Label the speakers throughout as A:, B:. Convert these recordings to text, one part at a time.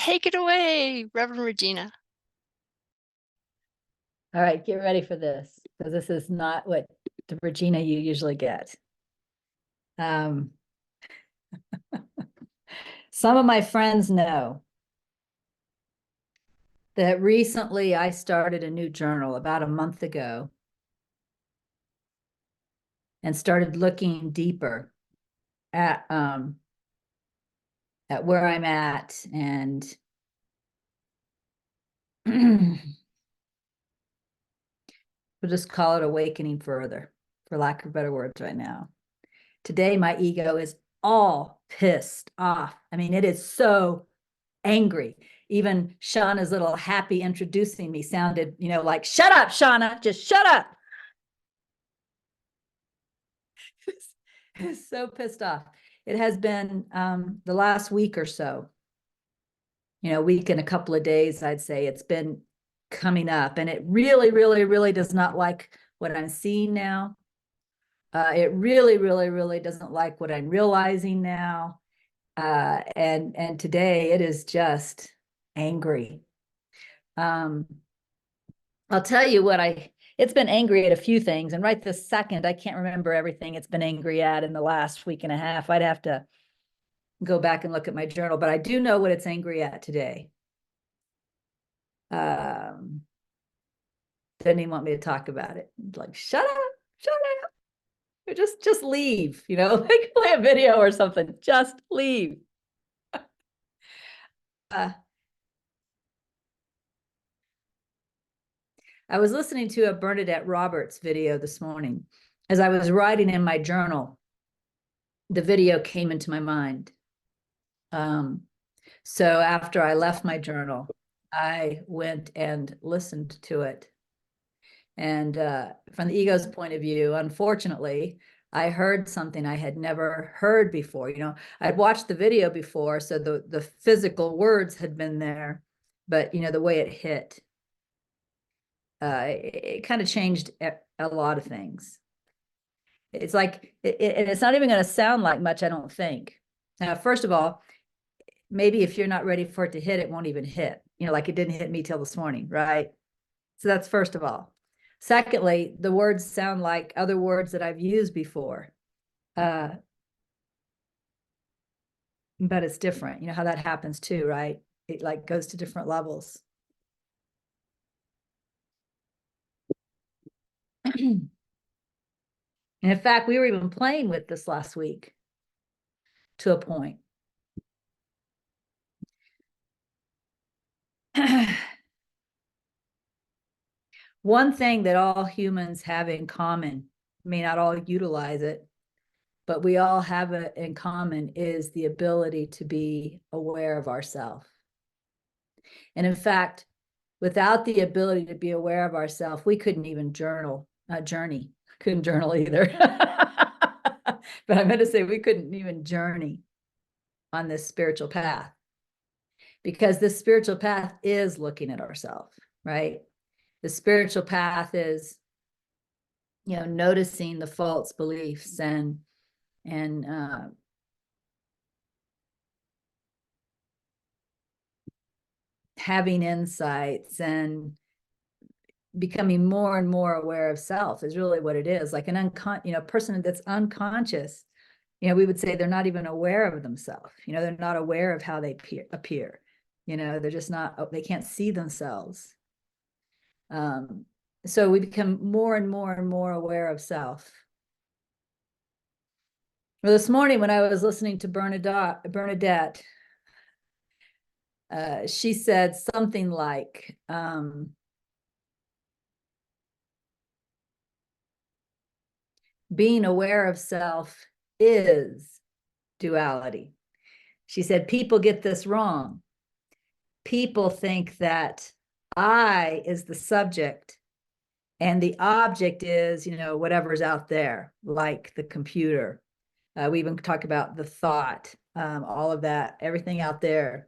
A: Take it away, Reverend Regina.
B: All right, get ready for this, because this is not what the Regina you usually get. Some of my friends know that recently I started a new journal about a month ago and started looking deeper at where I'm at, and we'll just call it awakening further, for lack of better words right now. Today, my ego is all pissed off. I mean, it is so angry. Even Shauna's little happy introducing me sounded, like, shut up, Shauna, just shut up. It's so pissed off. It has been the last week or so, week and a couple of days, I'd say it's been coming up, and it really, really, really does not like what I'm seeing now. It really, really, really doesn't like what I'm realizing now. And today it is just angry. I'll tell you what, it's been angry at a few things, and right this second, I can't remember everything it's been angry at in the last week and a half. I'd have to go back and look at my journal, but I do know what it's angry at today. Didn't even want me to talk about it. Like, shut up, just leave, like play a video or something, just leave. I was listening to a Bernadette Roberts video this morning. As I was writing in my journal, the video came into my mind. So after I left my journal, I went and listened to it. And from the ego's point of view, unfortunately, I heard something I had never heard before. I'd watched the video before, so the physical words had been there, but the way it hit, it kind of changed a lot of things. It's like, and it's not even going to sound like much, I don't think. Now, first of all, maybe if you're not ready for it to hit, it won't even hit. Like it didn't hit me till this morning, right? So that's first of all. Secondly, the words sound like other words that I've used before. But it's different. You know how that happens too, right? It like goes to different levels. And in fact, we were even playing with this last week to a point. One thing that all humans have in common, may not all utilize it, but we all have it in common, is the ability to be aware of ourselves. And in fact, without the ability to be aware of ourselves, we couldn't even journey. Couldn't journal either. But I meant to say we couldn't even journey on this spiritual path, because this spiritual path is looking at ourselves, right? The spiritual path is, noticing the false beliefs and having insights and becoming more and more aware of self is really what it is. Like an person that's unconscious, we would say they're not even aware of themselves. They're not aware of how they appear. They're just not, they can't see themselves. So we become more and more and more aware of self. Well, this morning when I was listening to Bernadette, she said something like, being aware of self is duality. She said, people get this wrong. People think that I is the subject and the object is, whatever's out there, like the computer. We even talk about the thought, all of that, everything out there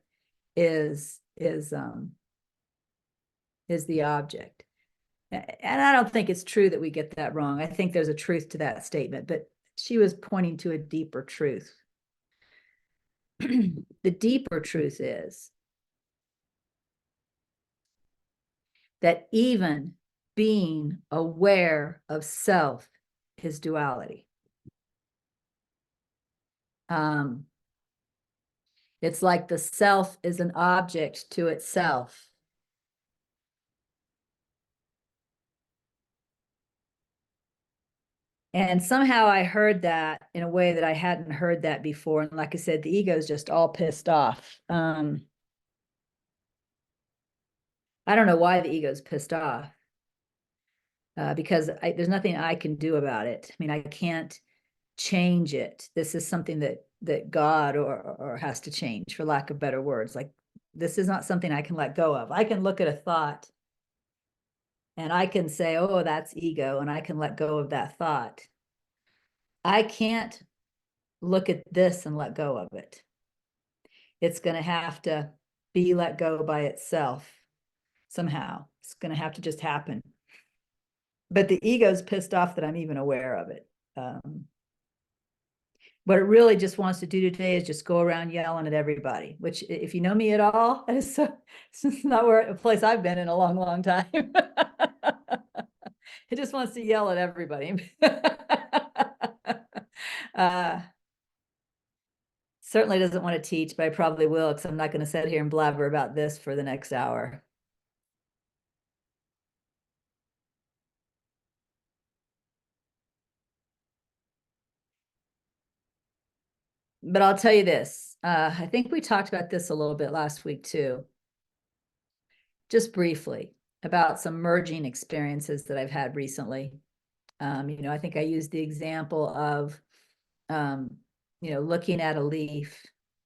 B: is the object. And I don't think it's true that we get that wrong. I think there's a truth to that statement, but she was pointing to a deeper truth. The deeper truth is that even being aware of self is duality. It's like the self is an object to itself. And somehow I heard that in a way that I hadn't heard that before. And like I said, the ego is just all pissed off. I don't know why the ego is pissed off, because there's nothing I can do about it. I mean, I can't change it. This is something that God or has to change, for lack of better words. Like, this is not something I can let go of. I can look at a thought and I can say, oh, that's ego, and I can let go of that thought. I can't look at this and let go of it. It's going to have to be let go by itself somehow. It's going to have to just happen. But the ego's pissed off that I'm even aware of it. What it really just wants to do today is just go around yelling at everybody, which, if you know me at all, it's not a place I've been in a long, long time. It just wants to yell at everybody. Certainly doesn't want to teach, but I probably will, because I'm not going to sit here and blabber about this for the next hour. But I'll tell you this. I think we talked about this a little bit last week too, just briefly, about some merging experiences that I've had recently. I think I used the example of, looking at a leaf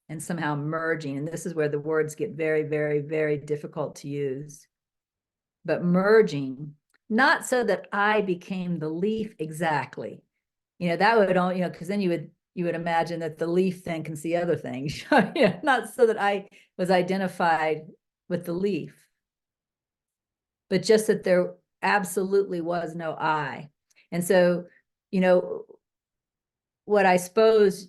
B: and somehow merging. And this is where the words get very, very, very difficult to use. But merging, not so that I became the leaf exactly. That would only, because then you would imagine that the leaf then can see other things. Not so that I was identified with the leaf, but just that there absolutely was no I. And so, what I suppose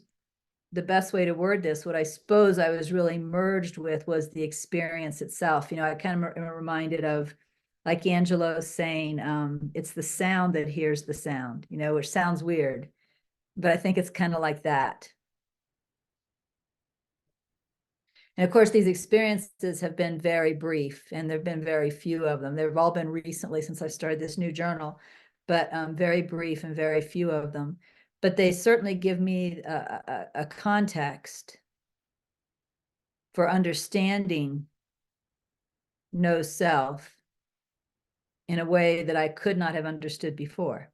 B: the best way to word this, what I suppose I was really merged with was the experience itself. I kind of am reminded of, like Angelo saying, it's the sound that hears the sound, which sounds weird, but I think it's kind of like that. And of course, these experiences have been very brief, and there have been very few of them. They've all been recently since I started this new journal, but very brief and very few of them. But they certainly give me a context for understanding no self in a way that I could not have understood before.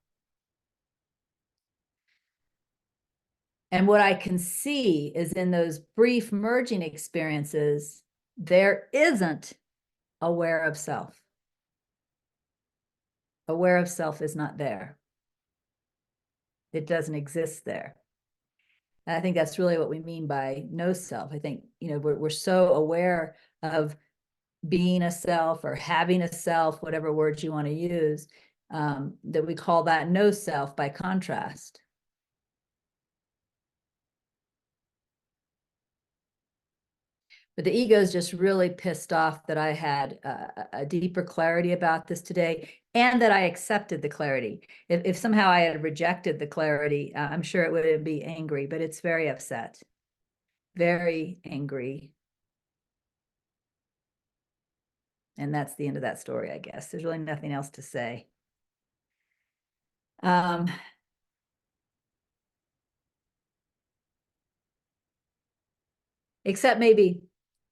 B: And what I can see is, in those brief merging experiences, there isn't aware of self. Aware of self is not there. It doesn't exist there. And I think that's really what we mean by no self. I think, we're so aware of being a self or having a self, whatever words you want to use, that we call that no self by contrast. But the ego is just really pissed off that I had a deeper clarity about this today, and that I accepted the clarity. If somehow I had rejected the clarity, I'm sure it would be angry, but it's very upset, very angry. And that's the end of that story, I guess. There's really nothing else to say. Except maybe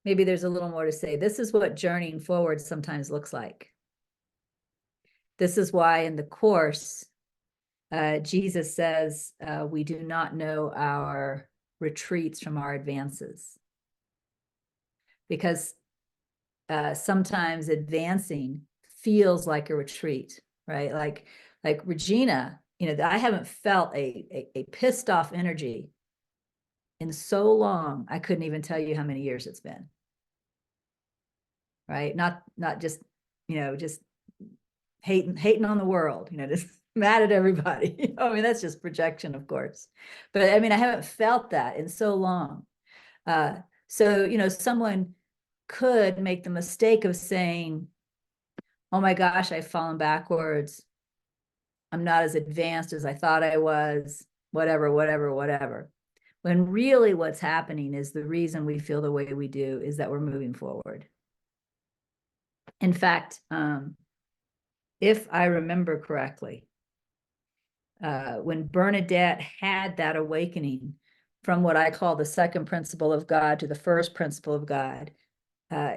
B: there's a little more to say. This is what journeying forward sometimes looks like. This is why in the Course, Jesus says, we do not know our retreats from our advances. Because sometimes advancing feels like a retreat, right? Like Regina, I haven't felt a pissed off energy in so long. I couldn't even tell you how many years it's been. Right? Not just, just hating on the world, just mad at everybody. I mean, that's just projection, of course. But I mean, I haven't felt that in so long. So, someone could make the mistake of saying, oh my gosh, I've fallen backwards. I'm not as advanced as I thought I was, whatever, whatever, whatever. When really what's happening is the reason we feel the way we do is that we're moving forward. In fact, if I remember correctly, when Bernadette had that awakening from what I call the second principle of God to the first principle of God,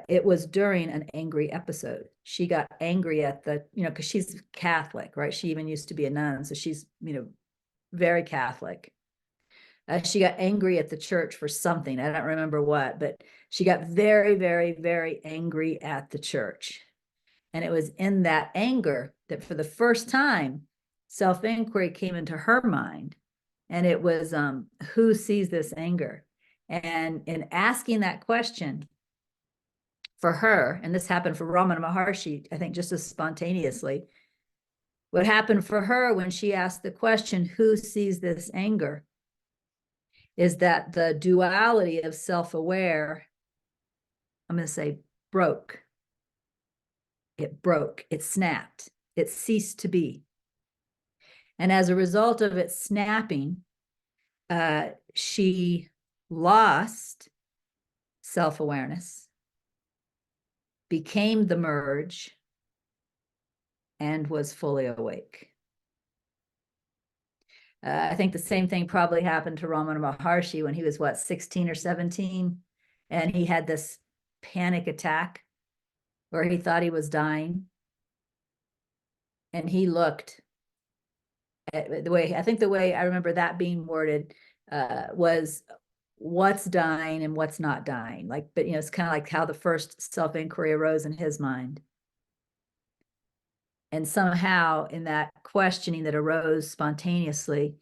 B: it was during an angry episode. She got angry at the, because she's Catholic, right? She even used to be a nun, so she's, very Catholic. She got angry at the church for something. I don't remember what, but she got very, very, very angry at the church. And it was in that anger that for the first time, self-inquiry came into her mind. And it was, who sees this anger? And in asking that question for her, and this happened for Ramana Maharshi, I think just as spontaneously, what happened for her when she asked the question, who sees this anger? Is that the duality of self-aware, I'm going to say, broke. It broke, it snapped, it ceased to be. And as a result of it snapping, she lost self-awareness, became the merge, and was fully awake. I think the same thing probably happened to Ramana Maharshi when he was, 16 or 17? And he had this panic attack where he thought he was dying. And he looked at the way I remember that being worded was what's dying and what's not dying. But it's kind of like how the first self-inquiry arose in his mind. And somehow in that questioning that arose spontaneously,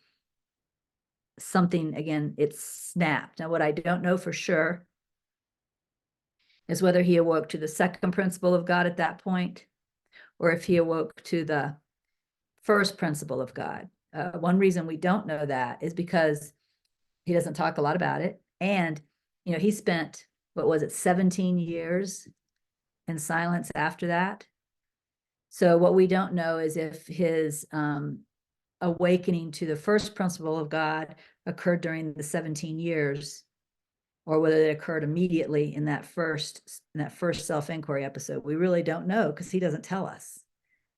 B: something, again, it snapped. Now, what I don't know for sure is whether he awoke to the second principle of God at that point, or if he awoke to the first principle of God. One reason we don't know that is because he doesn't talk a lot about it. And, he spent, 17 years in silence after that. So what we don't know is if his awakening to the first principle of God occurred during the 17 years, or whether it occurred immediately in that first self-inquiry episode. We really don't know because he doesn't tell us.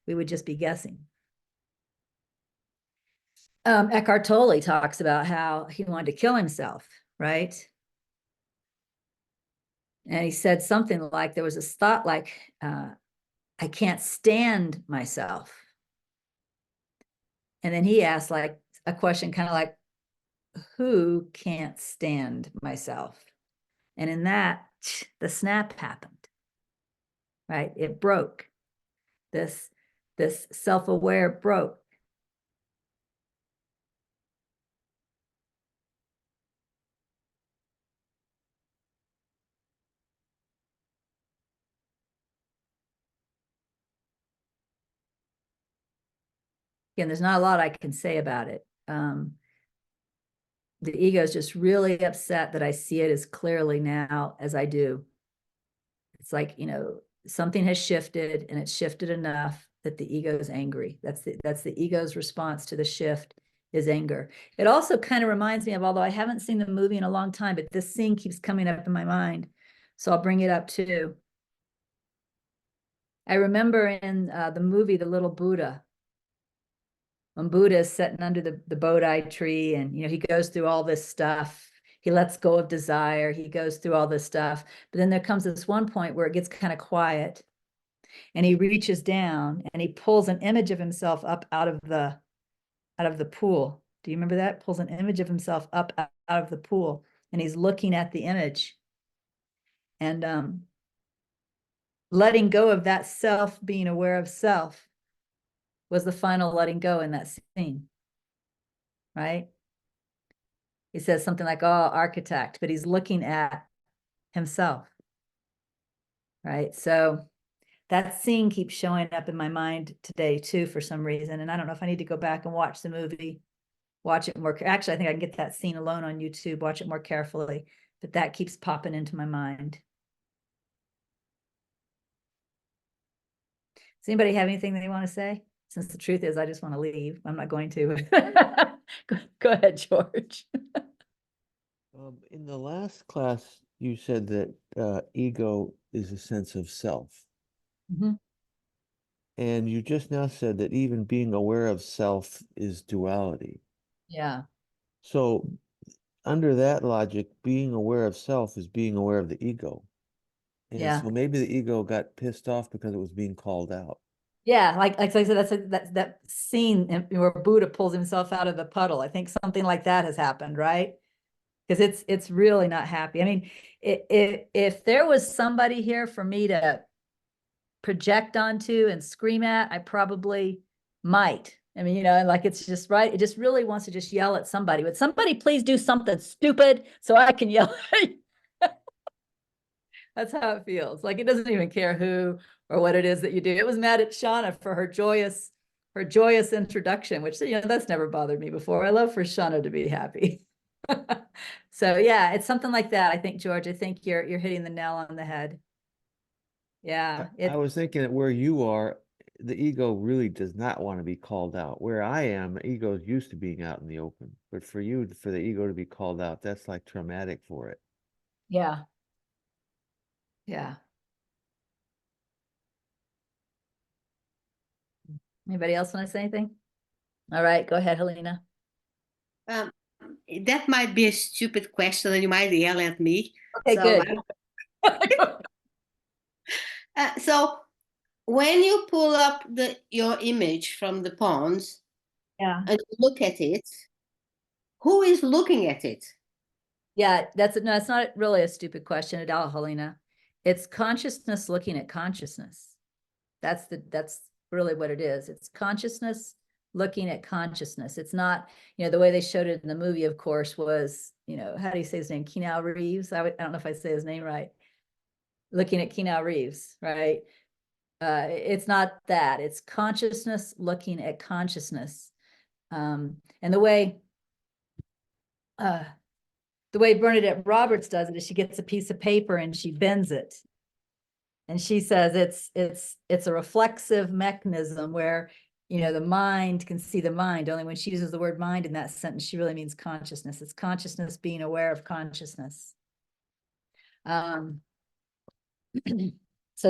B: We would just be guessing. Eckhart Tolle talks about how he wanted to kill himself, right? And he said something like, there was this thought like, I can't stand myself. And then he asked like a question kind of like, who can't stand myself? And in that, the snap happened, right? It broke. This self-aware broke. Again, there's not a lot I can say about it. The ego is just really upset that I see it as clearly now as I do. It's like, something has shifted, and it's shifted enough that the ego is angry. That's the ego's response to the shift, is anger. It also kind of reminds me of, although I haven't seen the movie in a long time, but this scene keeps coming up in my mind. So I'll bring it up too. I remember in the movie, The Little Buddha, when Buddha is sitting under the Bodhi tree, and he goes through all this stuff. He lets go of desire. He goes through all this stuff. But then there comes this one point where it gets kind of quiet, and he reaches down and he pulls an image of himself up out of the pool. Do you remember that? Pulls an image of himself up out of the pool, and he's looking at the image. And letting go of that self, being aware of self, was the final letting go in that scene, right? He says something like, oh, architect, but he's looking at himself, right? So that scene keeps showing up in my mind today too, for some reason. And I don't know if I need to go back and watch the movie, watch it more. Actually, I think I can get that scene alone on YouTube, watch it more carefully, but that keeps popping into my mind. Does anybody have anything they want to say? Since the truth is, I just want to leave. I'm not going to. Go ahead, George.
C: In the last class, you said that ego is a sense of self.
B: Mm-hmm.
C: And you just now said that even being aware of self is duality.
B: Yeah.
C: So under that logic, being aware of self is being aware of the ego. And
B: Yeah.
C: so maybe the ego got pissed off because it was being called out.
B: Yeah, like I said, that's that scene where Buddha pulls himself out of the puddle. I think something like that has happened, right? Because it's really not happy. I mean, if there was somebody here for me to project onto and scream at, I probably might. I mean, like it's just right. It just really wants to just yell at somebody. Would somebody please do something stupid so I can yell at you? That's how it feels. Like it doesn't even care who or what it is that you do. It was mad at Shauna for her joyous introduction, which that's never bothered me before. I love for Shauna to be happy. So yeah, it's something like that. I think, George, I think you're hitting the nail on the head. Yeah.
C: I was thinking that where you are, the ego really does not want to be called out. Where I am, the ego is used to being out in the open. But for you, for the ego to be called out, that's like traumatic for it.
B: Yeah. Yeah. Anybody else want to say anything? All right, go ahead, Helena.
D: That might be a stupid question and you might yell at me.
B: Okay,
D: so
B: good.
D: So when you pull up your image from the ponds,
B: Yeah,
D: and you look at it, who is looking at it?
B: yeah, it's not really a stupid question at all, Helena. It's consciousness looking at consciousness. That's really what it is. It's consciousness looking at consciousness. It's not, the way they showed it in the movie, of course, was, how do you say his name? Keanu Reeves. I don't know if I say his name right. Looking at Keanu Reeves, right? It's not that. It's consciousness looking at consciousness. And the way Bernadette Roberts does it is she gets a piece of paper and she bends it. And she says it's a reflexive mechanism where, the mind can see the mind. Only when she uses the word mind in that sentence, she really means consciousness. It's consciousness being aware of consciousness. So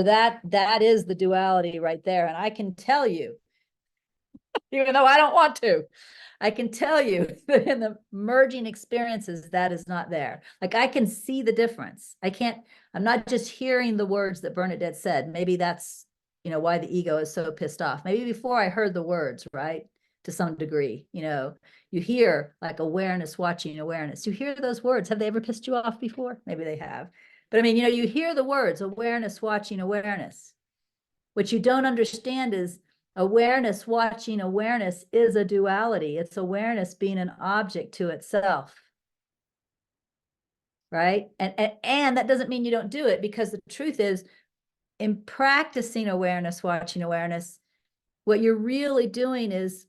B: that is the duality right there. And I can tell you, even though I don't want to, I can tell you that in the merging experiences, that is not there. Like I can see the difference. I'm not just hearing the words that Bernadette said. Maybe that's, why the ego is so pissed off. Maybe before I heard the words, right? To some degree, you hear like awareness, watching awareness. You hear those words. Have they ever pissed you off before? Maybe they have. But I mean, you hear the words awareness, watching awareness. What you don't understand is awareness, watching awareness is a duality. It's awareness being an object to itself. Right? And that doesn't mean you don't do it, because the truth is, in practicing awareness, watching awareness, what you're really doing is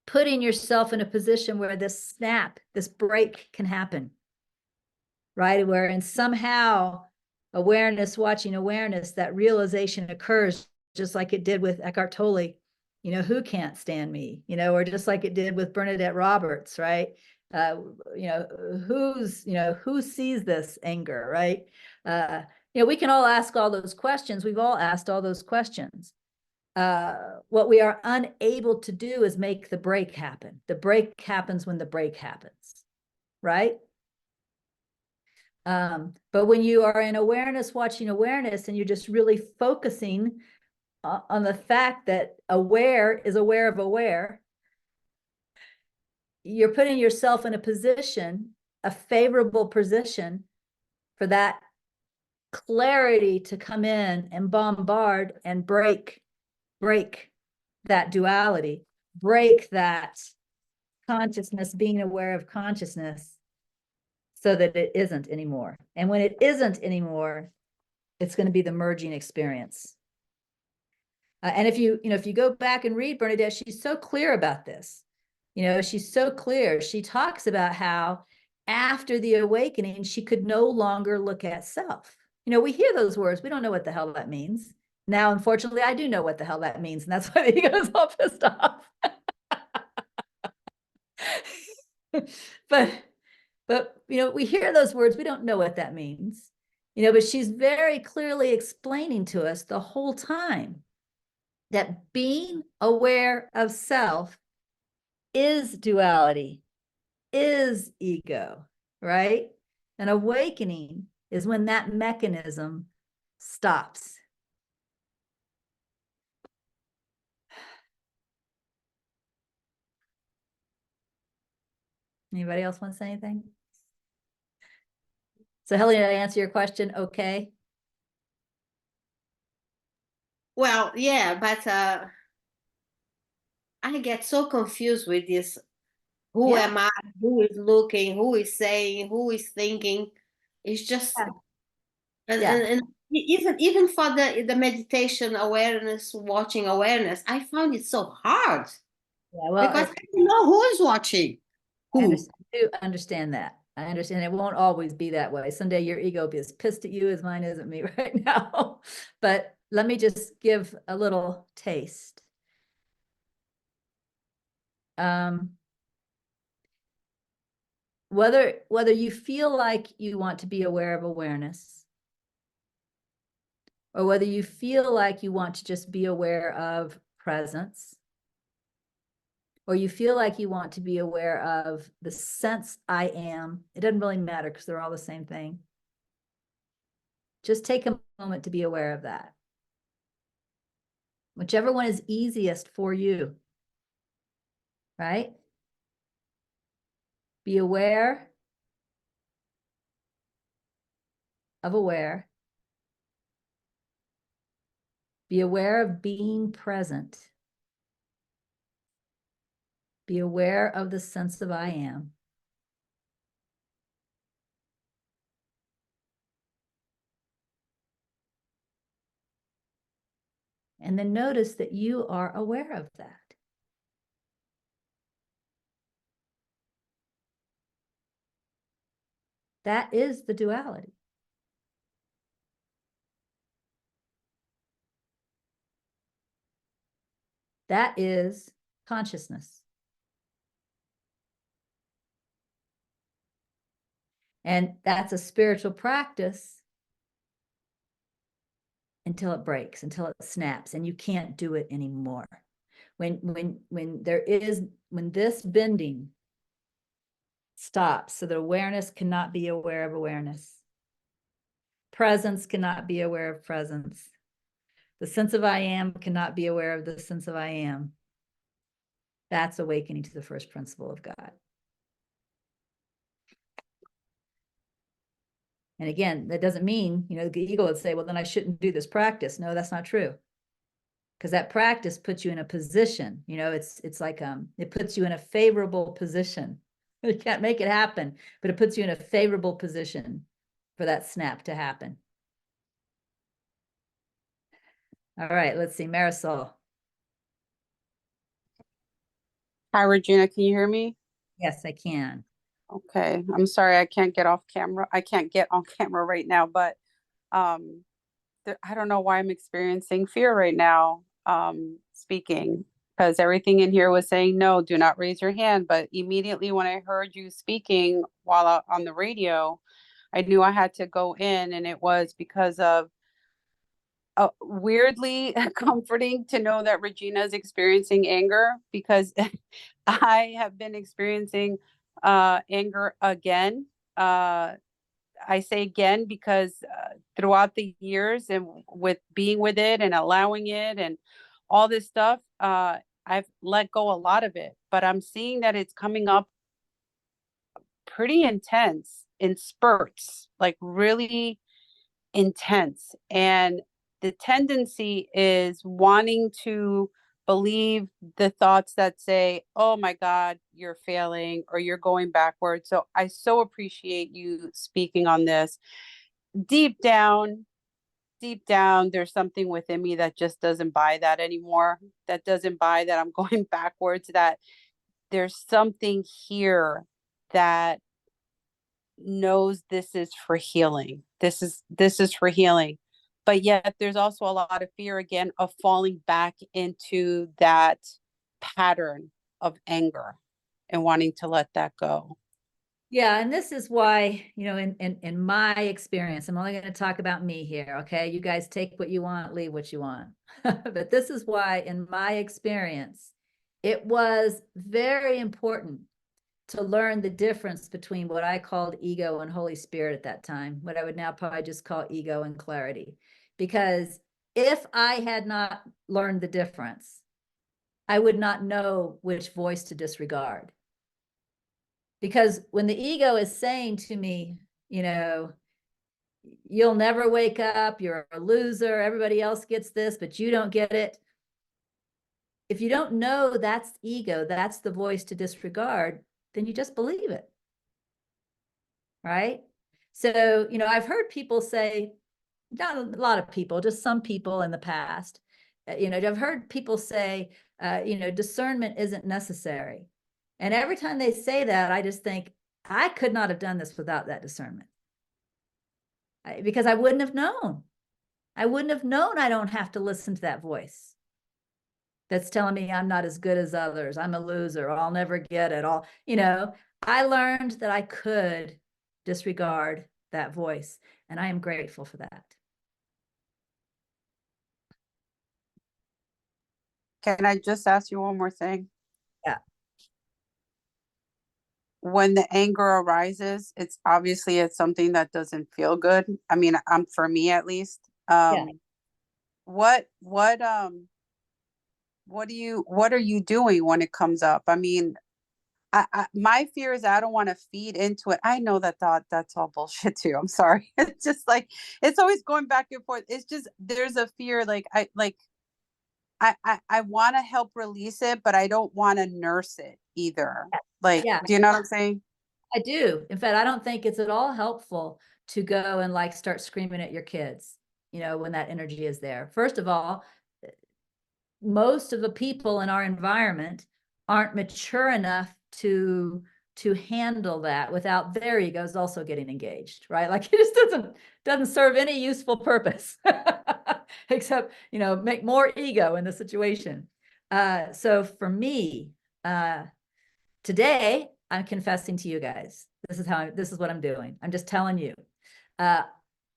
B: putting yourself in a position where this snap, this break can happen. Right? Where somehow awareness, watching awareness, that realization occurs, just like it did with Eckhart Tolle, who can't stand me, or just like it did with Bernadette Roberts, right? Who sees this anger, right? We can all ask all those questions. We've all asked all those questions. What we are unable to do is make the break happen. The break happens when the break happens, right? But when you are in awareness, watching awareness, and you're just really focusing on the fact that aware is aware of aware, you're putting yourself in a position, a favorable position for that clarity to come in and bombard and break that duality, break that consciousness being aware of consciousness, so that it isn't anymore. And when it isn't anymore, it's going to be the merging experience. And if you go back and read Bernadette, she's so clear about this. She's so clear. She talks about how after the awakening, she could no longer look at self. We hear those words. We don't know what the hell that means. Now, unfortunately, I do know what the hell that means, and that's why the ego is all pissed off. But we hear those words, we don't know what that means. But she's very clearly explaining to us the whole time that being aware of self is duality, is ego, right? And awakening is when that mechanism stops. Anybody else want to say anything? So, Helen, did I answer your question okay?
D: Well, yeah, but I get so confused with this. Who am I? Who is looking? Who is saying? Who is thinking? It's just, and even for the meditation awareness, watching awareness, I found it so hard.
B: Yeah, well,
D: because I don't know who is watching. Who?
B: I do understand that. I understand it won't always be that way. Someday your ego will be as pissed at you as mine is at me right now. But let me just give a little taste. Whether you feel like you want to be aware of awareness, or whether you feel like you want to just be aware of presence, or you feel like you want to be aware of the sense I am, it doesn't really matter because they're all the same thing. Just take a moment to be aware of that. Whichever one is easiest for you, right? Be aware of aware. Be aware of being present. Be aware of the sense of I am. And then notice that you are aware of that. That is the duality. That is consciousness. And that's a spiritual practice until it breaks, until it snaps, and you can't do it anymore. When this bending stops, so that awareness cannot be aware of awareness. Presence cannot be aware of presence. The sense of I am cannot be aware of the sense of I am. That's awakening to the first principle of God. And again, that doesn't mean, the ego would say, well, then I shouldn't do this practice. No, that's not true. Because that practice puts you in a position, it's like, it puts you in a favorable position. You can't make it happen, but it puts you in a favorable position for that snap to happen. All right, let's see, Marisol.
E: Hi, Regina, can you hear me?
B: Yes, I can.
E: Okay, I'm sorry, I can't get off camera. I can't get on camera right now, but I don't know why I'm experiencing fear right now, speaking, because everything in here was saying, no, do not raise your hand. But immediately when I heard you speaking while on the radio, I knew I had to go in, and it was because of weirdly comforting to know that Regina is experiencing anger, because I have been experiencing anger again. I say again because throughout the years and with being with it and allowing it and all this stuff, I've let go a lot of it, but I'm seeing that it's coming up pretty intense in spurts, like really intense. And the tendency is wanting to believe the thoughts that say, oh my God, you're failing or you're going backwards. So I so appreciate you speaking on this. Deep down, there's something within me that just doesn't buy that anymore. That doesn't buy that I'm going backwards, that there's something here that knows this is for healing. This is for healing. but yet there's also a lot of fear again of falling back into that pattern of anger and wanting to let that go.
B: Yeah, and this is why, you know, in my experience, I'm only going to talk about me here, okay? You guys take what you want, leave what you want. But this is why, in my experience, it was very important to learn the difference between what I called ego and Holy Spirit at that time, what I would now probably just call ego and clarity. Because if I had not learned the difference, I would not know which voice to disregard. Because when the ego is saying to me, you know, you'll never wake up, you're a loser, everybody else gets this, but you don't get it. If you don't know that's ego, that's the voice to disregard, then you just believe it. Right? So, you know, I've heard people say, not a lot of people, just some people in the past, you know, I've heard people say, you know, discernment isn't necessary. And every time they say that, I just think, I could not have done this without that discernment. Because I wouldn't have known. I wouldn't have known I don't have to listen to that voice that's telling me I'm not as good as others. I'm a loser. I'll never get it. All, you know, I learned that I could disregard that voice. And I am grateful for that.
E: Can I just ask you one more thing?
B: Yeah.
E: When the anger arises, it's obviously it's something that doesn't feel good. I mean, for me at least.
B: Yeah.
E: What are you doing when it comes up? I mean, my fear is I don't want to feed into it. I know that that's all bullshit too. I'm sorry. It's just like, it's always going back and forth. It's just, there's a fear. I want to help release it, but I don't want to nurse it either. Like,
B: Yeah.
E: do you know what I'm saying?
B: I do. In fact, I don't think it's at all helpful to go and like start screaming at your kids, you know, when that energy is there. First of all, most of the people in our environment aren't mature enough to handle that without their egos also getting engaged, right? Like it just doesn't serve any useful purpose except, you know, make more ego in the situation. So for me, today I'm confessing to you guys. This is what I'm doing. I'm just telling you.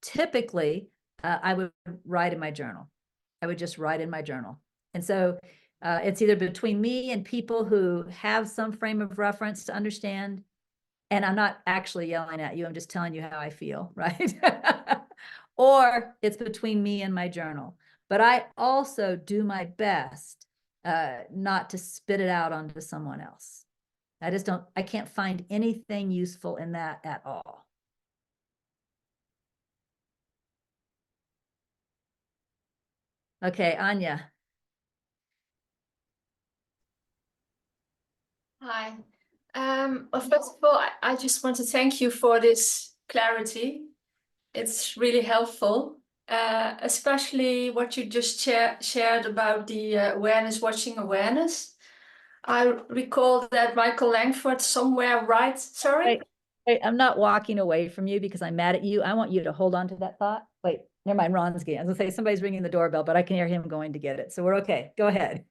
B: Typically, I would write in my journal. I would just write in my journal. And so it's either between me and people who have some frame of reference to understand. And I'm not actually yelling at you. I'm just telling you how I feel, right? Or it's between me and my journal. But I also do my best not to spit it out onto someone else. I can't find anything useful in that at all. Okay, Anya.
A: Hi. Well, first of all, I just want to thank you for this clarity. It's really helpful, especially what you just shared about the awareness watching awareness. I recall that Michael Langford somewhere sorry?
B: Wait, I'm not walking away from you because I'm mad at you. I want you to hold on to that thought. Wait, never mind, Ron's getting. I was gonna say somebody's ringing the doorbell, but I can hear him going to get it. So we're okay. Go ahead.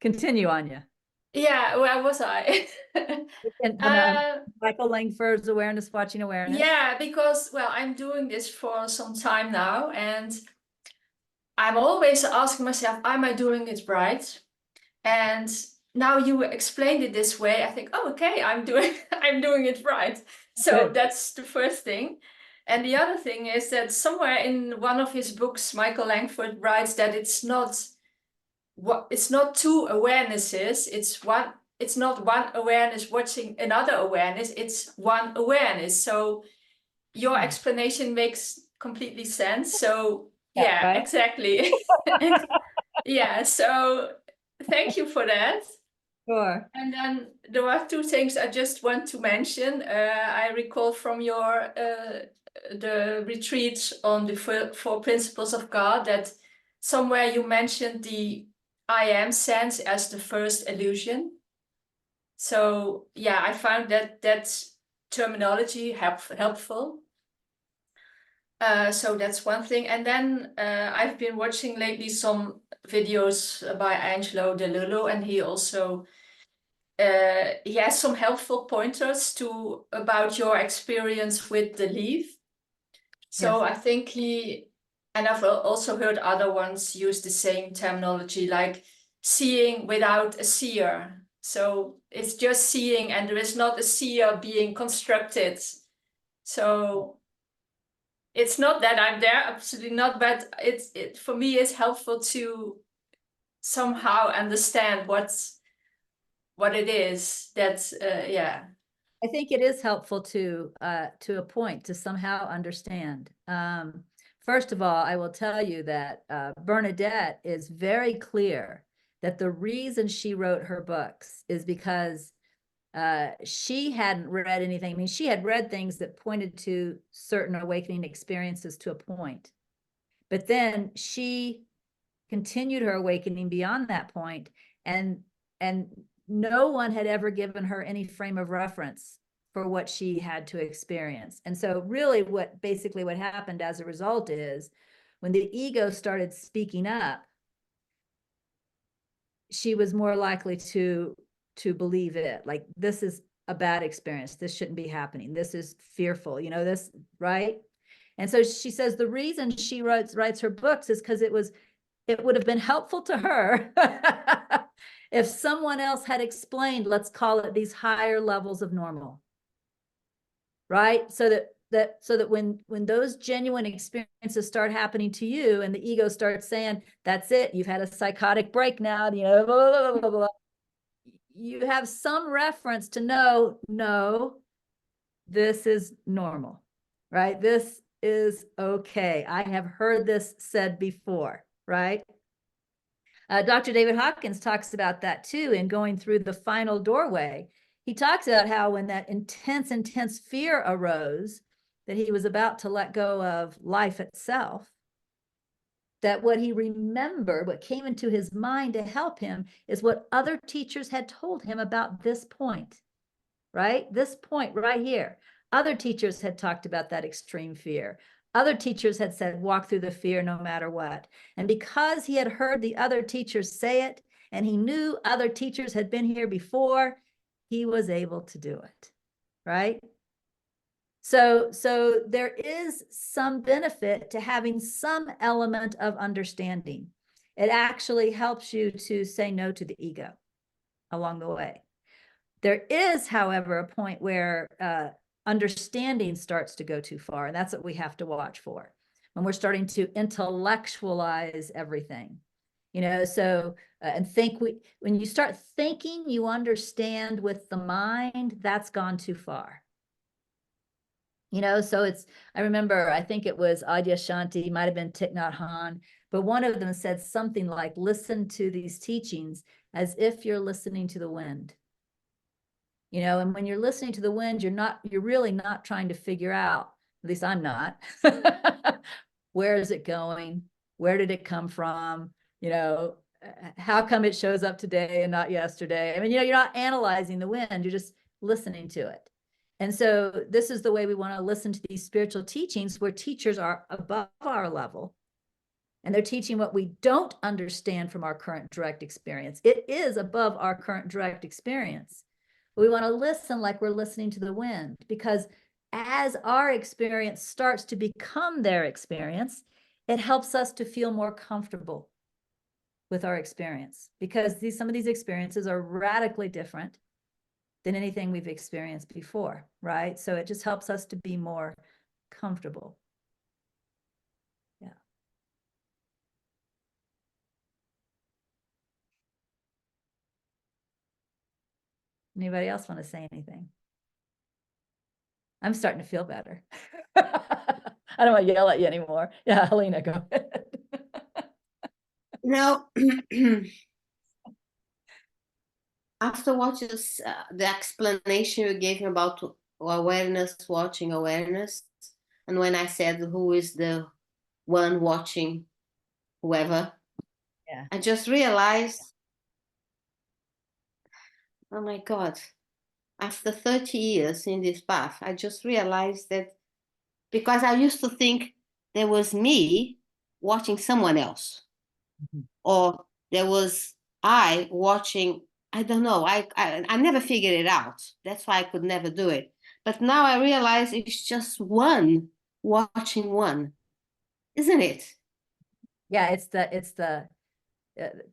B: Continue, Anya.
A: Yeah, where was I?
B: Michael Langford's awareness watching awareness.
A: Yeah, because, well, I'm doing this for some time now, and I'm always asking myself, am I doing it right? And now you explained it this way, I think, oh, okay, I'm doing it right. So
B: Good.
A: that's the first thing. And the other thing is that somewhere in one of his books, Michael Langford writes that it's not two awarenesses, it's not one awareness watching another awareness, it's one awareness. So your explanation makes completely sense. So yeah,
B: right?
A: exactly. Yeah, so thank you for that.
B: Sure.
A: And then there are two things I just want to mention. I recall from your the retreats on the four principles of God that somewhere you mentioned the I am sense as the first illusion. So yeah, I found that terminology helpful. So that's one thing. And then I've been watching lately some videos by Angelo De Lullo, and he also he has some helpful pointers about your experience with the leaf. So
B: Yes.
A: I think and I've also heard other ones use the same terminology, like seeing without a seer. So it's just seeing, and there is not a seer being constructed. So it's not that I'm there, absolutely not, but it for me it's helpful to somehow understand what it is that yeah.
B: I think it is helpful to a point to somehow understand. First of all, I will tell you that Bernadette is very clear that the reason she wrote her books is because she hadn't read anything. I mean, she had read things that pointed to certain awakening experiences to a point, but then she continued her awakening beyond that point, and no one had ever given her any frame of reference for what she had to experience. And so really what happened as a result is when the ego started speaking up, she was more likely to believe it. Like, this is a bad experience. This shouldn't be happening. This is fearful, this, right? And so she says the reason she writes her books is because it would have been helpful to her if someone else had explained, let's call it these higher levels of normal, right? So that when those genuine experiences start happening to you and the ego starts saying, that's it, you've had a psychotic break now, blah, blah, blah, blah, blah, you have some reference to know, no, this is normal, right? This is okay. I have heard this said before, right? Dr. David Hawkins talks about that too in Going Through the Final Doorway. He talks about how when that intense fear arose, that he was about to let go of life itself, that what he remembered, what came into his mind to help him, is what other teachers had told him about this point, right? This point right here. Other teachers had talked about that extreme fear. Other teachers had said, walk through the fear no matter what. And because he had heard the other teachers say it, and he knew other teachers had been here before, he was able to do it, right? So there is some benefit to having some element of understanding. It actually helps you to say no to the ego along the way. There is, however, a point where understanding starts to go too far, and that's what we have to watch for when we're starting to intellectualize everything. So and when you start thinking you understand with the mind, that's gone too far. So I remember, I think it was Adyashanti, might have been Thich Nhat Hanh, but one of them said something like, listen to these teachings as if you're listening to the wind. And when you're listening to the wind, you're really not trying to figure out, at least I'm not, where is it going? Where did it come from? How come it shows up today and not yesterday? I mean, you're not analyzing the wind, you're just listening to it. And so this is the way we want to listen to these spiritual teachings, where teachers are above our level and they're teaching what we don't understand from our current direct experience. It is above our current direct experience. We want to listen like we're listening to the wind, because as our experience starts to become their experience, it helps us to feel more comfortable with our experience, because some of these experiences are radically different than anything we've experienced before, right? So it just helps us to be more comfortable. Yeah. Anybody else want to say anything? I'm starting to feel better. I don't want to yell at you anymore. Yeah, Helena, go ahead.
D: No. After watching the explanation you gave me about awareness, watching awareness, and when I said who is the one watching whoever,
B: Yeah.
D: I just realized, oh my God, after 30 years in this path, I just realized that, because I used to think there was me watching someone else, or there was I watching. I don't know. I never figured it out. That's why I could never do it. But now I realize it's just one watching one, isn't it?
B: Yeah, it's the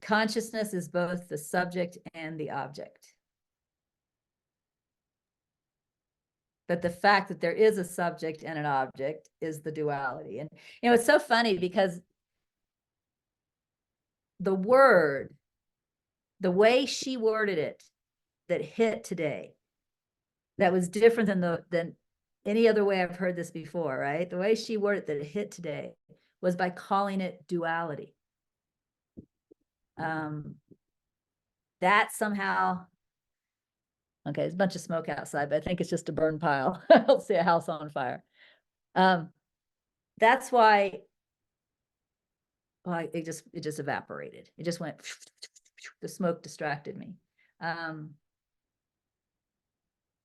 B: consciousness is both the subject and the object. But the fact that there is a subject and an object is the duality. And, you know, it's so funny because the word, the way she worded it, that hit today, that was different than any other way I've heard this before, right? The way she worded that it hit today was by calling it duality. That somehow, okay, there's a bunch of smoke outside, but I think it's just a burn pile. I don't see a house on fire. That's why, well, it just evaporated. It just went, the smoke distracted me.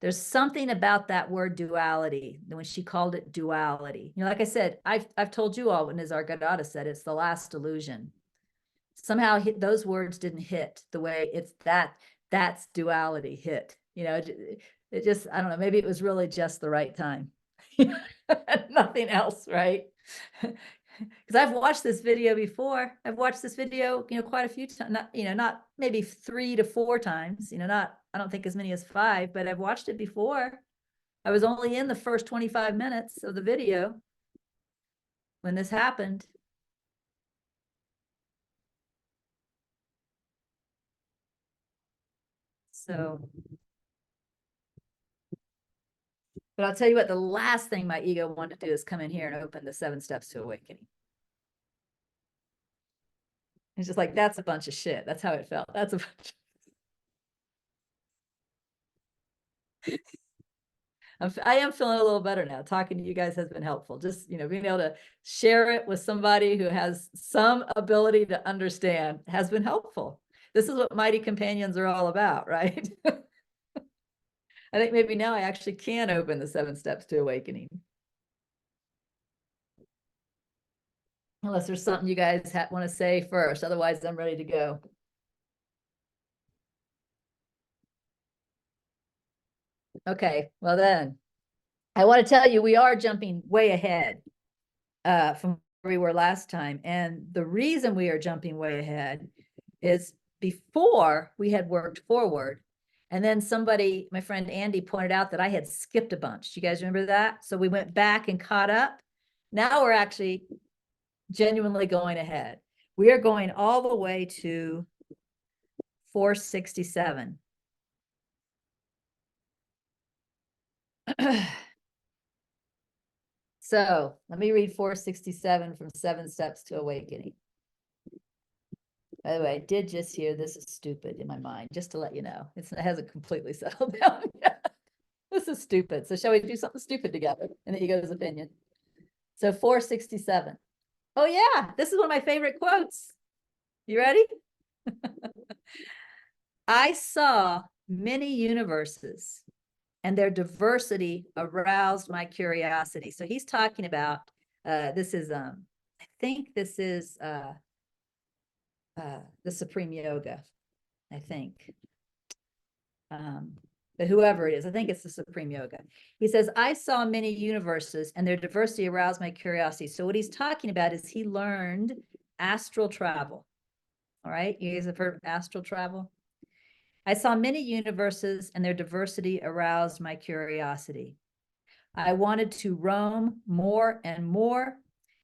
B: There's something about that word duality, when she called it duality. You know, like I said, I've told you all when Nisargadatta said it's the last illusion. Somehow those words didn't hit the way that's duality hit. You know, it just, I don't know, maybe it was really just the right time. Nothing else, right? Because I've watched this video before. I've watched this video, you know, quite a few times, not maybe 3 to 4 times, I don't think as many as 5, but I've watched it before. I was only in the first 25 minutes of the video when this happened. So, but I'll tell you what, the last thing my ego wanted to do is come in here and open the 7 steps to awakening. It's just like, that's a bunch of shit. That's how it felt. That's a bunch I am feeling a little better now. Talking to you guys has been helpful. Just, being able to share it with somebody who has some ability to understand has been helpful. This is what Mighty Companions are all about, right? I think maybe now I actually can open the 7 steps to awakening. Unless there's something you guys want to say first. Otherwise, I'm ready to go. Okay, well then, I want to tell you, we are jumping way ahead from where we were last time. And the reason we are jumping way ahead is before we had worked forward. And then somebody, my friend Andy, pointed out that I had skipped a bunch. You guys remember that? So we went back and caught up. Now we're actually genuinely going ahead. We are going all the way to 467. So let me read 467 from 7 Steps to Awakening. By the way, I did just hear this is stupid in my mind, just to let you know. It hasn't completely settled down yet. This is stupid. So shall we do something stupid together in the ego's opinion? So 467. Oh yeah, this is one of my favorite quotes. You ready? I saw many universes and their diversity aroused my curiosity. So he's talking about, this is, I think this is the Supreme Yoga, I think. But whoever it is, I think it's the Supreme Yoga. He says, I saw many universes and their diversity aroused my curiosity. So what he's talking about is he learned astral travel. All right, you guys have heard of astral travel? I saw many universes and their diversity aroused my curiosity. I wanted to roam more and more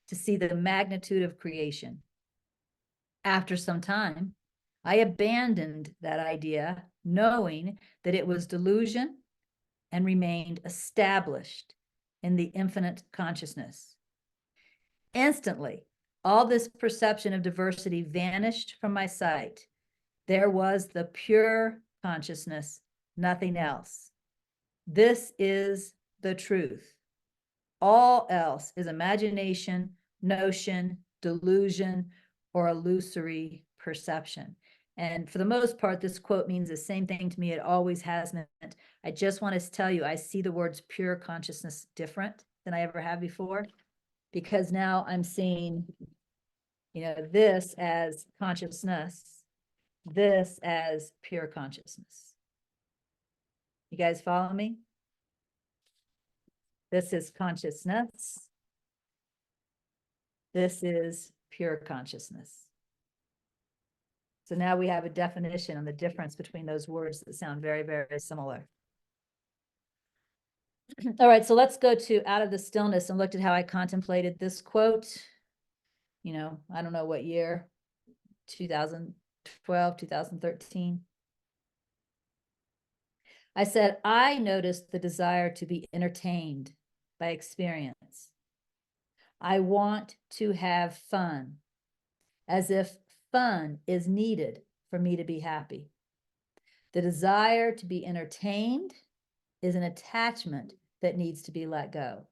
B: to see the magnitude of creation. After some time, I abandoned that idea, knowing that it was delusion and remained established in the infinite consciousness. Instantly, all this perception of diversity vanished from my sight. There was the pure consciousness, nothing else. This is the truth. All else is imagination, notion, delusion, or illusory perception. And for the most part, this quote means the same thing to me. It always has meant. I just want to tell you, I see the words pure consciousness different than I ever have before. because now I'm seeing, this as consciousness, this as pure consciousness. You guys follow me? This is consciousness. This is pure consciousness. So now we have a definition on the difference between those words that sound very, very similar. All right, so let's go to Out of the Stillness and looked at how I contemplated this quote. I don't know what year, 2012, 2013. I said, I noticed the desire to be entertained by experience. I want to have fun, as if fun is needed for me to be happy. The desire to be entertained is an attachment that needs to be let go.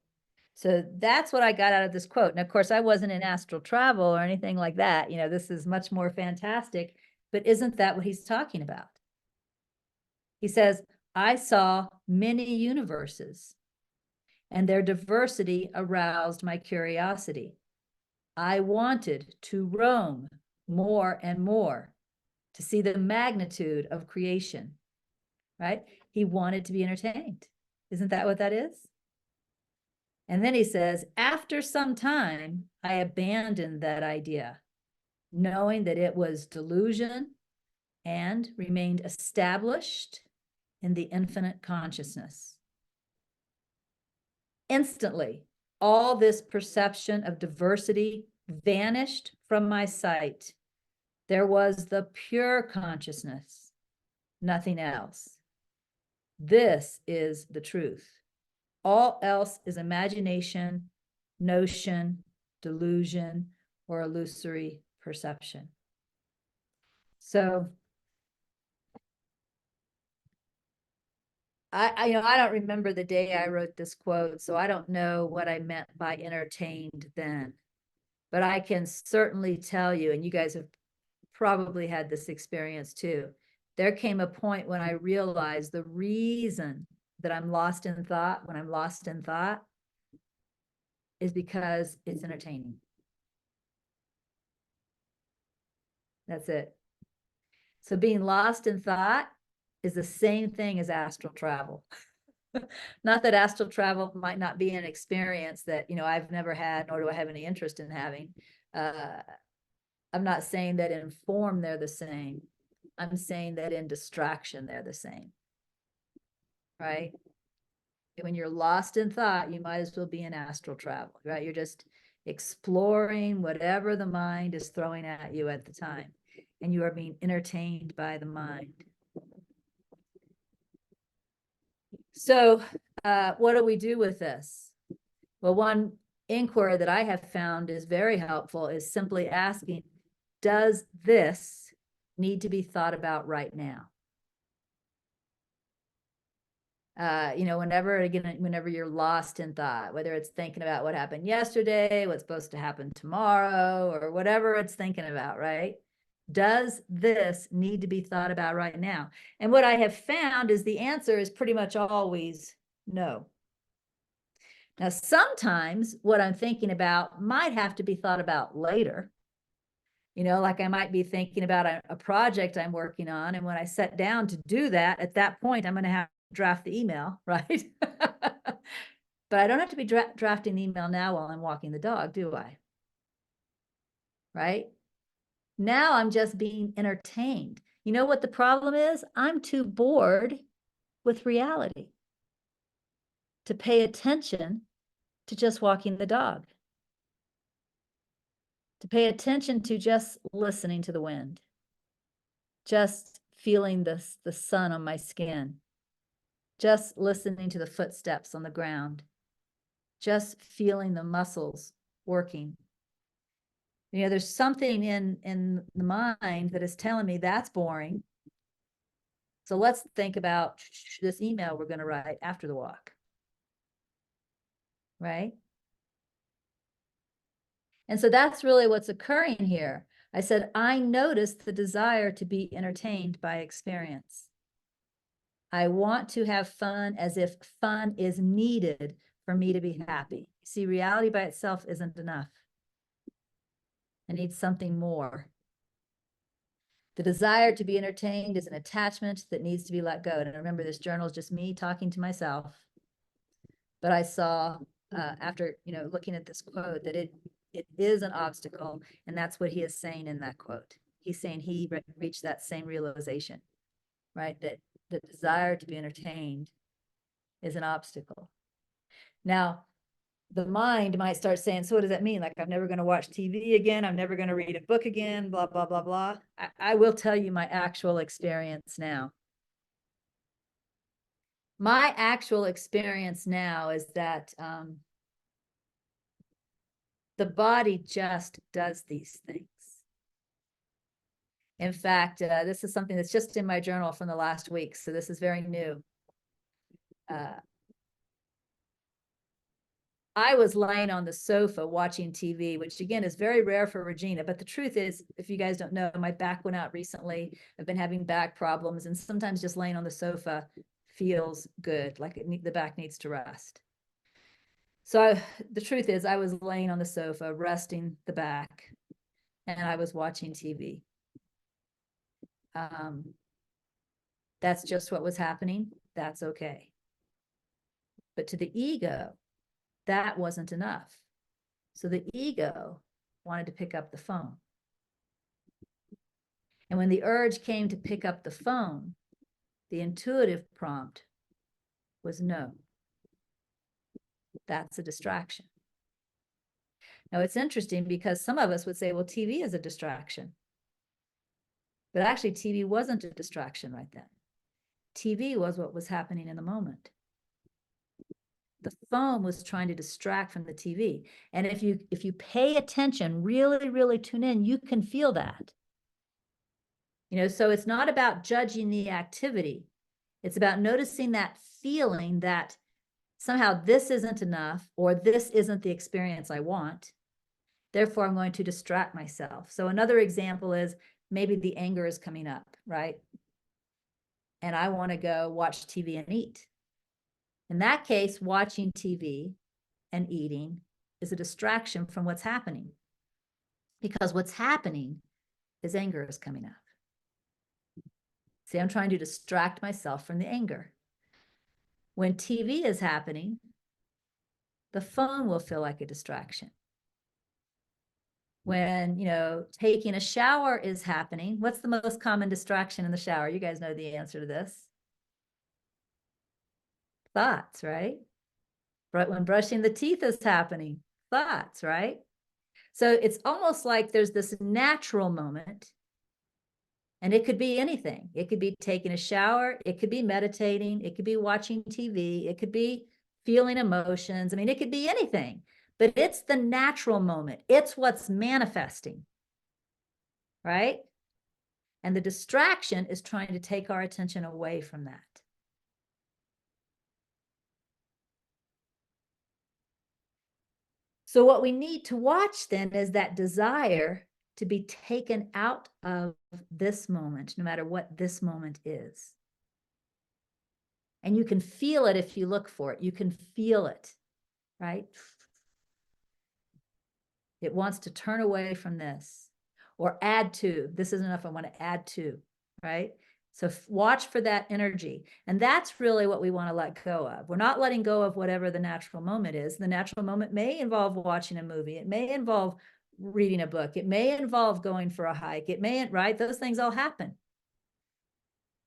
B: So that's what I got out of this quote. And of course, I wasn't in astral travel or anything like that. This is much more fantastic, but isn't that what he's talking about? He says, I saw many universes, and their diversity aroused my curiosity. I wanted to roam more and more to see the magnitude of creation, right? He wanted to be entertained. Isn't that what that is? And then he says, after some time, I abandoned that idea, knowing that it was delusion and remained established in the infinite consciousness. Instantly, all this perception of diversity vanished from my sight. There was the pure consciousness, nothing else. This is the truth. All else is imagination, notion, delusion, or illusory perception. So I don't remember the day I wrote this quote, so I don't know what I meant by entertained then. But I can certainly tell you, and you guys have probably had this experience too, there came a point when I realized the reason that I'm lost in thought, when I'm lost in thought, is because it's entertaining. That's it. So being lost in thought is the same thing as astral travel. Not that astral travel might not be an experience that, I've never had, nor do I have any interest in having. I'm not saying that in form they're the same. I'm saying that in distraction they're the same. Right? When you're lost in thought, you might as well be in astral travel, right? You're just exploring whatever the mind is throwing at you at the time, and you are being entertained by the mind. So what do we do with this? Well, one inquiry that I have found is very helpful is simply asking, does this need to be thought about right now? Whenever you're lost in thought, whether it's thinking about what happened yesterday, what's supposed to happen tomorrow, or whatever it's thinking about, right? Does this need to be thought about right now? And what I have found is the answer is pretty much always no. Now, sometimes what I'm thinking about might have to be thought about later. Like I might be thinking about a project I'm working on. And when I sit down to do that, at that point, I'm going to have to draft the email, right? But I don't have to be drafting the email now while I'm walking the dog, do I? Right? Now I'm just being entertained. You know what the problem is? I'm too bored with reality to pay attention to just walking the dog, to pay attention to just listening to the wind, just feeling the sun on my skin, just listening to the footsteps on the ground, just feeling the muscles working. There's something in the mind that is telling me that's boring. So let's think about this email we're going to write after the walk. Right? And so that's really what's occurring here. I said, I noticed the desire to be entertained by experience. I want to have fun as if fun is needed for me to be happy. See, reality by itself isn't enough. It needs something more. The desire to be entertained is an attachment that needs to be let go. And remember, this journal is just me talking to myself. But I saw after, looking at this quote that it is an obstacle. And that's what he is saying in that quote. He's saying he reached that same realization, right? That the desire to be entertained is an obstacle. Now, the mind might start saying, so what does that mean? Like, I'm never going to watch TV again. I'm never going to read a book again, blah, blah, blah, blah. I will tell you my actual experience now. My actual experience now is that the body just does these things. In fact, this is something that's just in my journal from the last week. So this is very new. I was lying on the sofa watching TV, which again is very rare for Regina. But the truth is, if you guys don't know, my back went out recently. I've been having back problems, and sometimes just laying on the sofa feels good, like the back needs to rest. So the truth is, I was laying on the sofa, resting the back, and I was watching TV. That's just what was happening. That's okay. But to the ego, that wasn't enough. So the ego wanted to pick up the phone. And when the urge came to pick up the phone, the intuitive prompt was no. That's a distraction. Now it's interesting because some of us would say, well, TV is a distraction. But actually, TV wasn't a distraction right then. TV was what was happening in the moment. The phone was trying to distract from the TV. And if you pay attention, really, really tune in, you can feel that. So it's not about judging the activity. It's about noticing that feeling that somehow this isn't enough, or this isn't the experience I want. Therefore, I'm going to distract myself. So another example is maybe the anger is coming up, right? And I want to go watch TV and eat. In that case, watching TV and eating is a distraction from what's happening, because what's happening is anger is coming up. See, I'm trying to distract myself from the anger. When TV is happening, the phone will feel like a distraction. When, taking a shower is happening, what's the most common distraction in the shower? You guys know the answer to this. Thoughts, right? But when brushing the teeth is happening, thoughts, right? So it's almost like there's this natural moment, and it could be anything. It could be taking a shower. It could be meditating. It could be watching TV. It could be feeling emotions. I mean, it could be anything, but it's the natural moment. It's what's manifesting, right? And the distraction is trying to take our attention away from that. So what we need to watch then is that desire to be taken out of this moment, no matter what this moment is. And you can feel it if you look for it. You can feel it, right? It wants to turn away from this or add to. This isn't enough. I want to add to, right? So watch for that energy. And that's really what we want to let go of. We're not letting go of whatever the natural moment is. The natural moment may involve watching a movie. It may involve reading a book. It may involve going for a hike. It may, right? Those things all happen.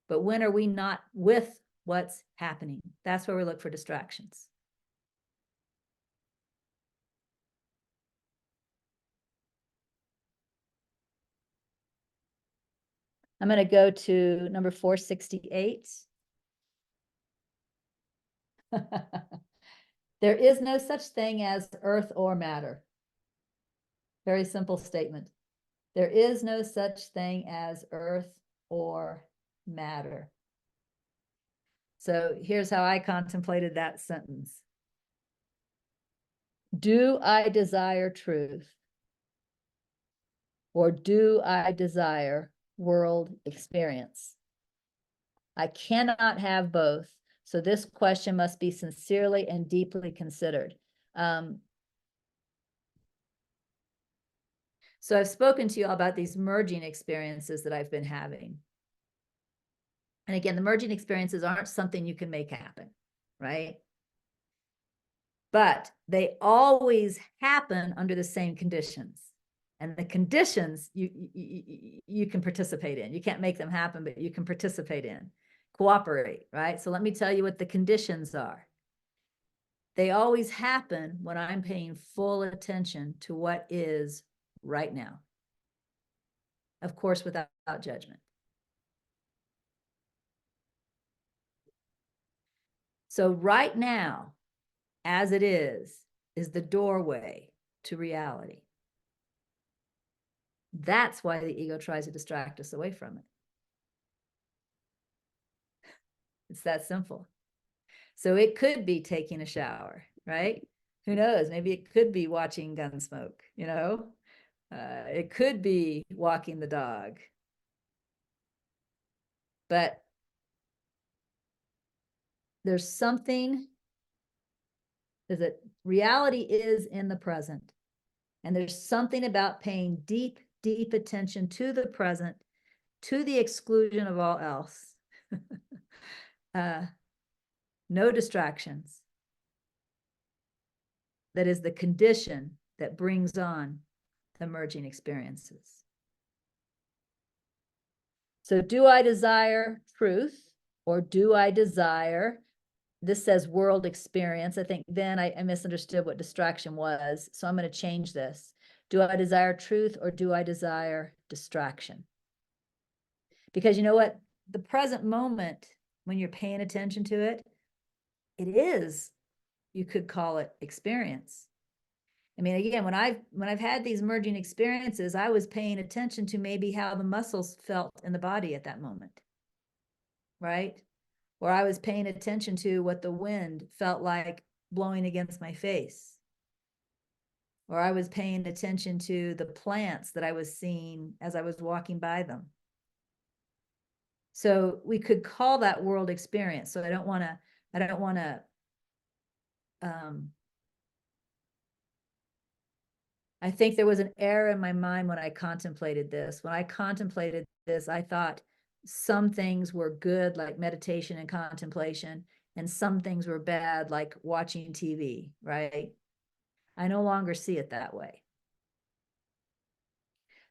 B: But when are we not with what's happening? That's where we look for distractions. I'm going to go to number 468. There is no such thing as earth or matter. Very simple statement. There is no such thing as earth or matter. So here's how I contemplated that sentence. Do I desire truth? Or do I desire world experience? I cannot have both. So this question must be sincerely and deeply considered. So I've spoken to you all about these merging experiences that I've been having. And again, the merging experiences aren't something you can make happen, right? But they always happen under the same conditions. And the conditions you can participate in. You can't make them happen, but you can participate in, cooperate, right? So let me tell you what the conditions are. They always happen when I'm paying full attention to what is right now. Of course, without judgment. So right now, as it is the doorway to reality. That's why the ego tries to distract us away from it. It's that simple. So it could be taking a shower, right? Who knows? Maybe it could be watching Gunsmoke, you know? It could be walking the dog. But there's something, is that reality is in the present. And there's something about paying deep, deep attention to the present, to the exclusion of all else. No distractions. That is the condition that brings on the merging experiences. So do I desire truth, or do I desire, this says world experience. I think then I misunderstood what distraction was. So I'm going to change this. Do I desire truth, or do I desire distraction? Because you know what? The present moment, when you're paying attention to it, it is, you could call it experience. I mean, again, when I've had these merging experiences, I was paying attention to maybe how the muscles felt in the body at that moment, right? Or I was paying attention to what the wind felt like blowing against my face. Or I was paying attention to the plants that I was seeing as I was walking by them. So we could call that world experience. So I don't want to, I think there was an error in my mind when I contemplated this. When I contemplated this, I thought some things were good, like meditation and contemplation, and some things were bad, like watching TV, right? I no longer see it that way.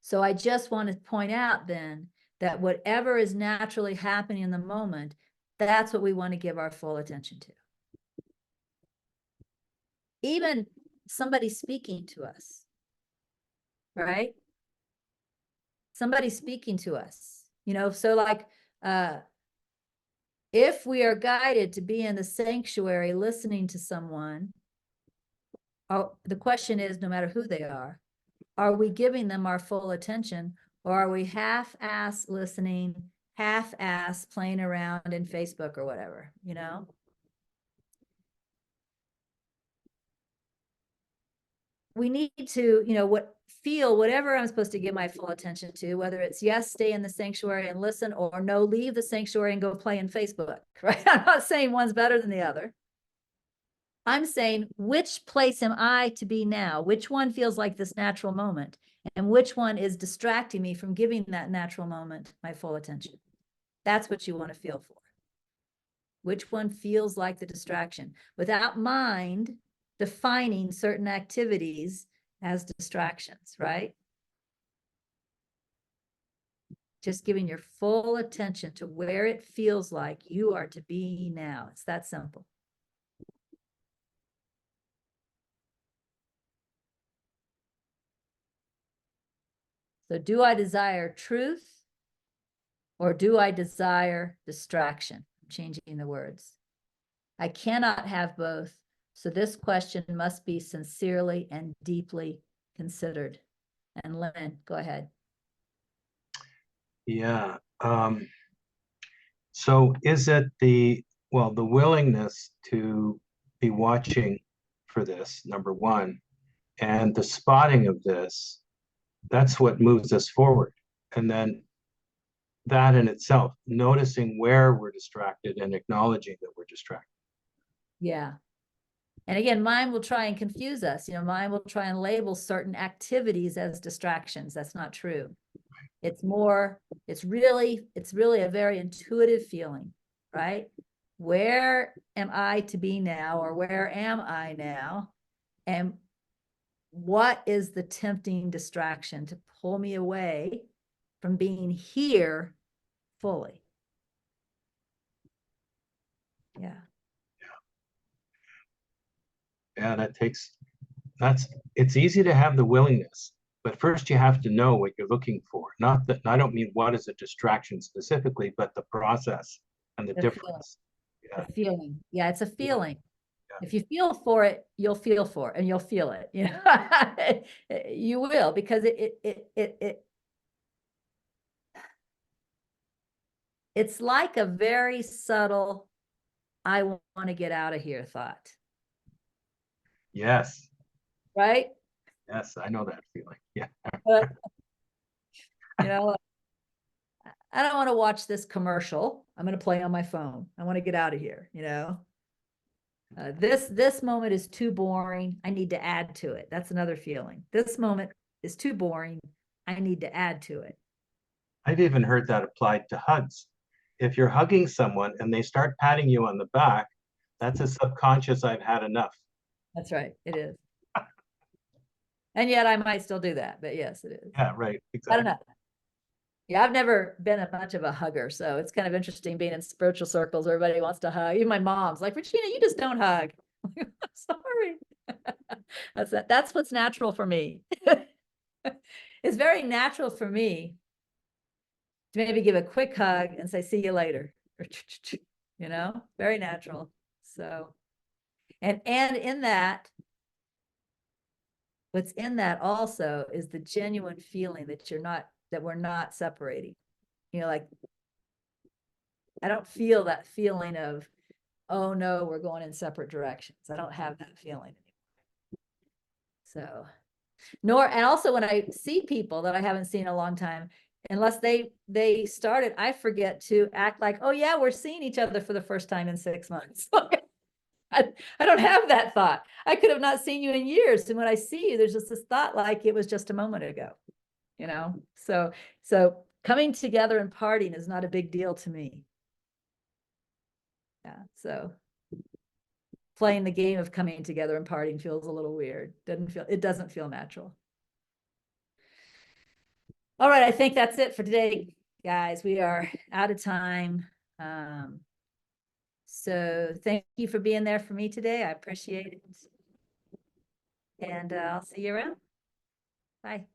B: So I just want to point out then that whatever is naturally happening in the moment, that's what we want to give our full attention to. Even somebody speaking to us, right? Somebody speaking to us, you know, so like, if we are guided to be in the sanctuary listening to someone, the question is, no matter who they are we giving them our full attention, or are we half-ass listening, half-ass playing around in Facebook or whatever, you know? We need to, you know, feel whatever I'm supposed to give my full attention to, whether it's yes, stay in the sanctuary and listen, or no, leave the sanctuary and go play in Facebook, right? I'm not saying one's better than the other. I'm saying, which place am I to be now? Which one feels like this natural moment? And which one is distracting me from giving that natural moment my full attention? That's what you want to feel for. Which one feels like the distraction? Without mind defining certain activities as distractions, right? Just giving your full attention to where it feels like you are to be now. It's that simple. So do I desire truth, or do I desire distraction? I'm changing the words. I cannot have both. So this question must be sincerely and deeply considered. And Lynn, go ahead.
F: Yeah. So is it the willingness to be watching for this, number one, and the spotting of this, that's what moves us forward. And then that in itself, noticing where we're distracted and acknowledging that we're distracted.
B: Yeah. And again, mind will try and confuse us. You know, mind will try and label certain activities as distractions. That's not true. It's really a very intuitive feeling, right? Where am I to be now, or where am I now? And what is the tempting distraction to pull me away from being here fully? Yeah.
F: And it's easy to have the willingness, but first you have to know what you're looking for. Not that, I don't mean what is a distraction specifically, but the process and the difference.
B: Yeah. The feeling. Yeah, it's a feeling. Yeah. If you feel for it, you'll feel for it, and you'll feel it. You know, you will, because it's like a very subtle, I want to get out of here thought.
F: Yes.
B: Right?
F: Yes, I know that feeling. Yeah.
B: But, you know, I don't want to watch this commercial. I'm going to play on my phone. I want to get out of here, you know. This moment is too boring. I need to add to it. That's another feeling. This moment is too boring. I need to add to it.
F: I've even heard that applied to hugs. If you're hugging someone and they start patting you on the back, that's a subconscious, I've had enough.
B: That's right. It is. And yet I might still do that, but yes, it is.
F: Yeah, right. Exactly.
B: I don't know. Yeah, I've never been much of a hugger, so it's kind of interesting being in spiritual circles where everybody wants to hug. Even my mom's like, Regina, you just don't hug. I'm sorry. That's what's natural for me. It's very natural for me to maybe give a quick hug and say, see you later. You know, very natural. So, and in that, what's in that also is the genuine feeling that we're not separating. You know, like, I don't feel that feeling of, oh no, we're going in separate directions. I don't have that feeling anymore. So, and also when I see people that I haven't seen in a long time, unless they started, I forget to act like, oh yeah, we're seeing each other for the first time in 6 months. I don't have that thought. I could have not seen you in years. And when I see you, there's just this thought like it was just a moment ago, you know? So coming together and partying is not a big deal to me. Yeah. So playing the game of coming together and partying feels a little weird. It doesn't feel natural. All right. I think that's it for today, guys. We are out of time. So thank you for being there for me today. I appreciate it. And I'll see you around. Bye.